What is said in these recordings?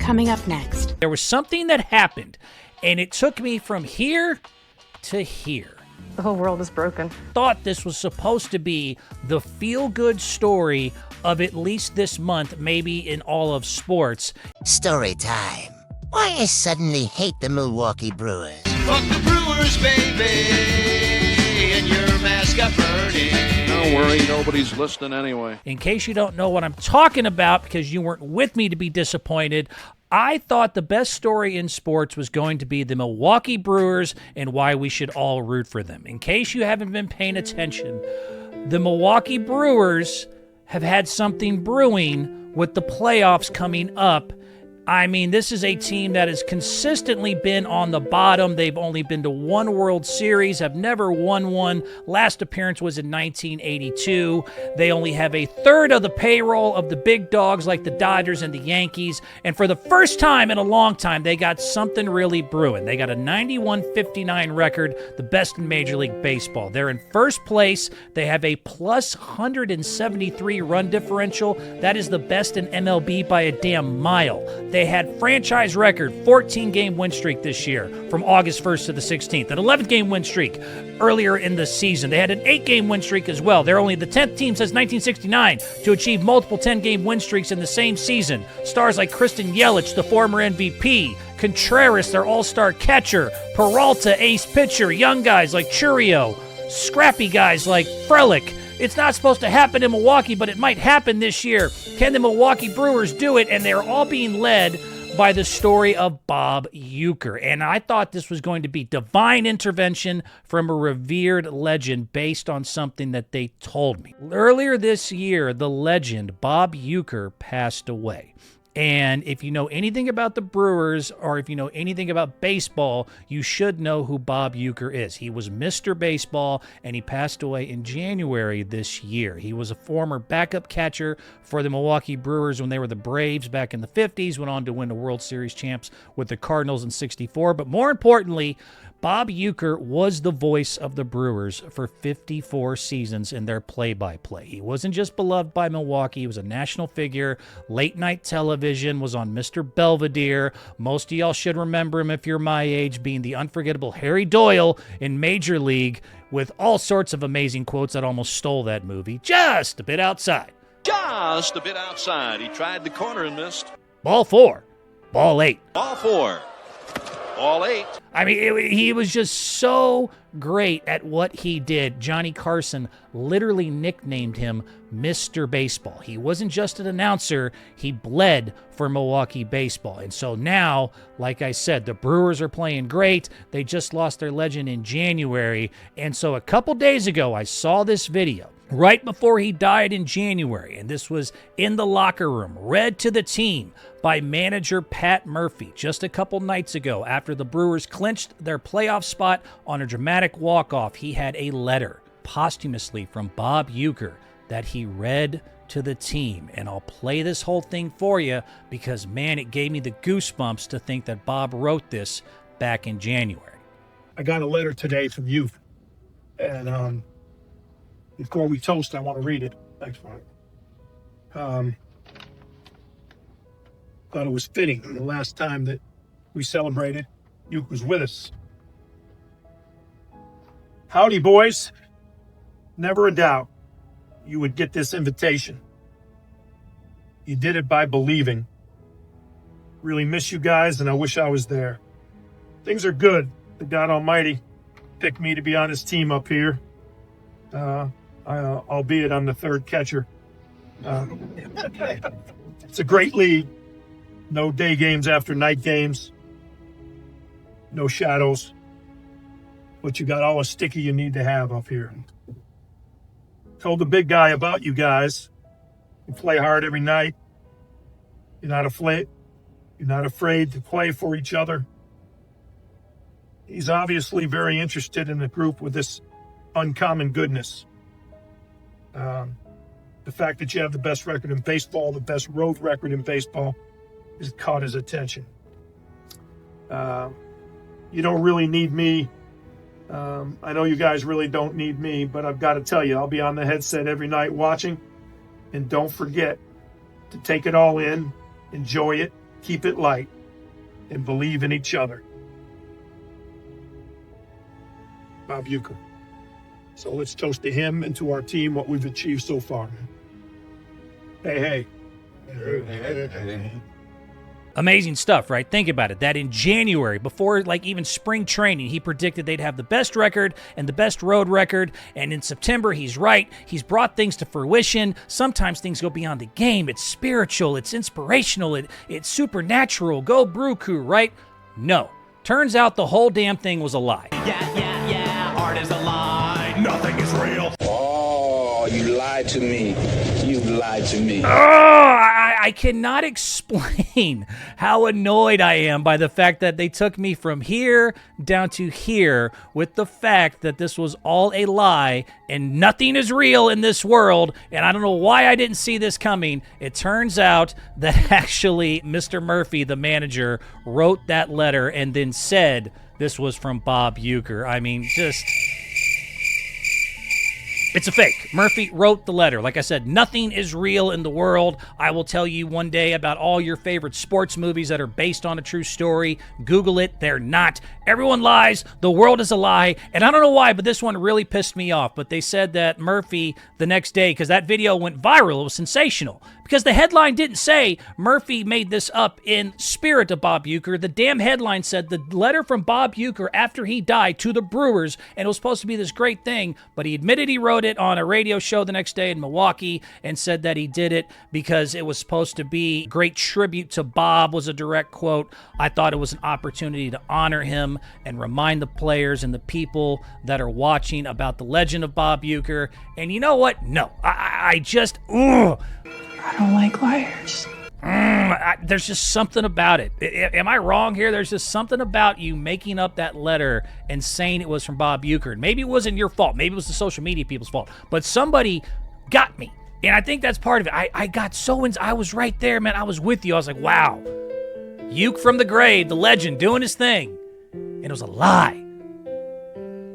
Coming up next. There was something that happened, and it took me from here to here. The whole world is broken. Thought this was supposed to be the feel-good story of at least this month, maybe in all of sports. Story time. Why I suddenly hate the Milwaukee Brewers. Fuck the Brewers, baby, and your mask got burning. Don't worry, nobody's listening anyway. In case you don't know what I'm talking about, because you weren't with me to be disappointed, I thought the best story in sports was going to be the Milwaukee Brewers and why we should all root for them. In case you haven't been paying attention, the Milwaukee Brewers have had something brewing with the playoffs coming up. I mean, this is a team that has consistently been on the bottom. They've only been to one World Series, have never won one. Last appearance was in 1982. They only have a third of the payroll of the big dogs like the Dodgers and the Yankees. And for the first time in a long time, they got something really brewing. They got a 91-59 record, the best in Major League Baseball. They're in first place. They have a plus 173 run differential. That is the best in MLB by a damn mile. They had franchise record 14-game win streak this year from August 1st to the 16th, an 11-game win streak earlier in the season. They had an 8-game win streak as well. They're only the 10th team since 1969 to achieve multiple 10-game win streaks in the same season. Stars like Kristen Yelich, the former MVP, Contreras, their all-star catcher, Peralta, ace pitcher, young guys like Churio, scrappy guys like Frelick. It's not supposed to happen in Milwaukee, but it might happen this year. Can the Milwaukee Brewers do it? And they're all being led by the story of Bob Uecker. And I thought this was going to be divine intervention from a revered legend based on something that they told me. Earlier this year, the legend Bob Uecker passed away. And if you know anything about the Brewers or if you know anything about baseball, you should know who Bob Uecker is. He was Mr. Baseball, and he passed away in January this year. He was a former backup catcher for the Milwaukee Brewers when they were the Braves back in the 50s, went on to win the World Series champs with the Cardinals in 64. But more importantly, Bob Uecker was the voice of the Brewers for 54 seasons in their play-by-play. He wasn't just beloved by Milwaukee. He was a national figure. Late-night television, was on Mr. Belvedere. Most of y'all should remember him if you're my age, being the unforgettable Harry Doyle in Major League with all sorts of amazing quotes that almost stole that movie. Just a bit outside. Just a bit outside. He tried the corner and missed. Ball 4. Ball 8. Ball 4. Ball 8. I mean, he was just so great at what he did. Johnny Carson literally nicknamed him Mr. Baseball. He wasn't just an announcer. He bled for Milwaukee baseball. And so now, like I said, the Brewers are playing great. They just lost their legend in January. And so a couple days ago, I saw this video right before he died in January, and this was in the locker room, read to the team by manager Pat Murphy just a couple nights ago after the Brewers clinched their playoff spot on a dramatic walk-off. He had a letter posthumously from Bob Uecker that he read to the team, and I'll play this whole thing for you because, man, it gave me the goosebumps to think that Bob wrote this back in January. I got a letter today from you, and before we toast, I want to read it. Thanks, Mark. Thought it was fitting. The last time that we celebrated, Uecker was with us. Howdy, boys. Never a doubt you would get this invitation. You did it by believing. Really miss you guys, and I wish I was there. Things are good. The God Almighty picked me to be on his team up here. Albeit I'm the third catcher. It's a great league. No day games after night games. No shadows. But you got all the sticky you need to have up here. Told the big guy about you guys. You play hard every night. You're not afraid to play for each other. He's obviously very interested in the group with this uncommon goodness. The fact that you have the best record in baseball, the best road record in baseball, has caught his attention. You don't really need me. I know you guys really don't need me, but I've got to tell you, I'll be on the headset every night watching. And don't forget to take it all in, enjoy it, keep it light, and believe in each other. Bob Uecker. So let's toast to him and to our team, what we've achieved so far. Hey, hey. Amazing stuff, right? Think about it. That in January, before like even spring training, he predicted they'd have the best record and the best road record. And in September, he's right. He's brought things to fruition. Sometimes things go beyond the game. It's spiritual. It's inspirational. It's supernatural. Go Brew Crew, right? No. Turns out the whole damn thing was a lie. Yeah, art is a lie. Nothing is real. Oh, you lied to me. You lied to me. I cannot explain how annoyed I am by the fact that they took me from here down to here with the fact that this was all a lie and nothing is real in this world, and I don't know why I didn't see this coming. It turns out that actually Mr. Murphy, the manager, wrote that letter and then said this was from Bob Uecker. I mean, just... It's a fake. Murphy wrote the letter. Like I said, nothing is real in the world. I will tell you one day about all your favorite sports movies that are based on a true story. Google it. They're not. Everyone lies. The world is a lie. And I don't know why, but this one really pissed me off. But they said that Murphy, the next day, because that video went viral, it was sensational. Because the headline didn't say Murphy made this up in spirit of Bob Uecker. The damn headline said the letter from Bob Uecker after he died to the Brewers, and it was supposed to be this great thing, but he admitted he wrote it on a radio show the next day in Milwaukee and said that he did it because it was supposed to be great tribute to Bob, was a direct quote. I thought it was an opportunity to honor him and remind the players and the people that are watching about the legend of Bob Uecker. And you know what? No, I just, I don't like liars. There's just something about it. Am I wrong here? There's just something about you making up that letter and saying it was from Bob Uecker. Maybe it wasn't your fault. Maybe it was the social media people's fault. But somebody got me. And I think that's part of it. I got so I was right there, man. I was with you. I was like, wow. Uecker from the grave, the legend, doing his thing. And it was a lie.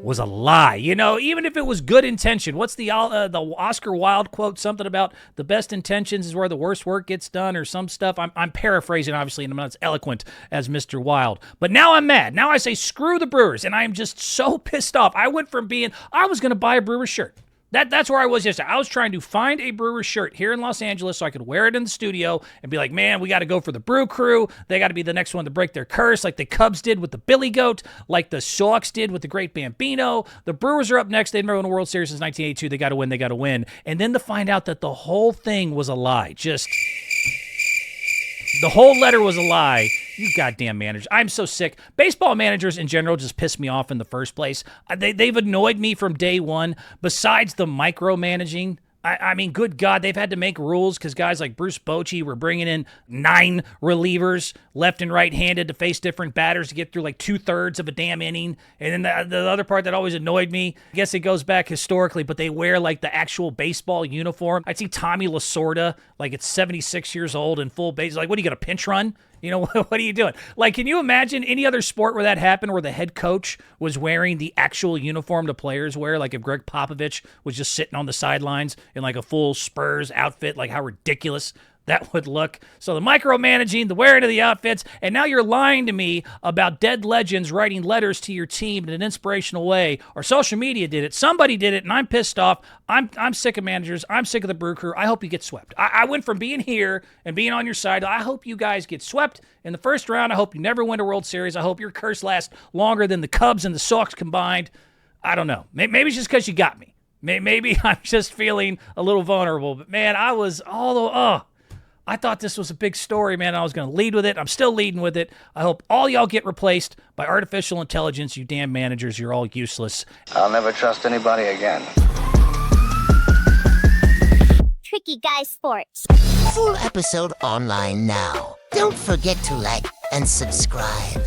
Was a lie. You know, even if it was good intention. What's the Oscar Wilde quote? Something about the best intentions is where the worst work gets done or some stuff. I'm paraphrasing, obviously, and I'm not as eloquent as Mr. Wilde. But now I'm mad. Now I say screw the Brewers, and I am just so pissed off. I went from I was going to buy a Brewers shirt. That's where I was yesterday. I was trying to find a Brewers shirt here in Los Angeles so I could wear it in the studio and be like, man, we got to go for the Brew Crew. They got to be the next one to break their curse, like the Cubs did with the Billy Goat, like the Sox did with the Great Bambino. The Brewers are up next. They've never won a World Series since 1982. They got to win. They got to win. And then to find out that the whole thing was a lie. Just... the whole letter was a lie. You goddamn managers. I'm so sick. Baseball managers in general just piss me off in the first place. They've annoyed me from day one. Besides the micromanaging, I mean, good God, they've had to make rules because guys like Bruce Bochy were bringing in 9 relievers, left and right-handed, to face different batters to get through like 2/3 of a damn inning. And then the other part that always annoyed me, I guess it goes back historically, but they wear like the actual baseball uniform. I'd see Tommy Lasorda, like it's 76 years old in full base. Like, what, are you going to pinch run? You know, what are you doing? Like, can you imagine any other sport where that happened, where the head coach was wearing the actual uniform the players wear? Like if Greg Popovich was just sitting on the sidelines in like a full Spurs outfit, like how ridiculous that would look. So the micromanaging, the wearing of the outfits, and now you're lying to me about dead legends writing letters to your team in an inspirational way, or social media did it. Somebody did it, and I'm pissed off. I'm sick of managers. I'm sick of the Brew Crew. I hope you get swept. I went from being here and being on your side. I hope you guys get swept in the first round. I hope you never win a World Series. I hope your curse lasts longer than the Cubs and the Sox combined. I don't know. Maybe it's just because you got me. Maybe I'm just feeling a little vulnerable. But, man, I thought this was a big story, man. I was going to lead with it. I'm still leading with it. I hope all y'all get replaced by artificial intelligence, you damn managers. You're all useless. I'll never trust anybody again. Tricky Guy Sports. Full episode online now. Don't forget to like and subscribe.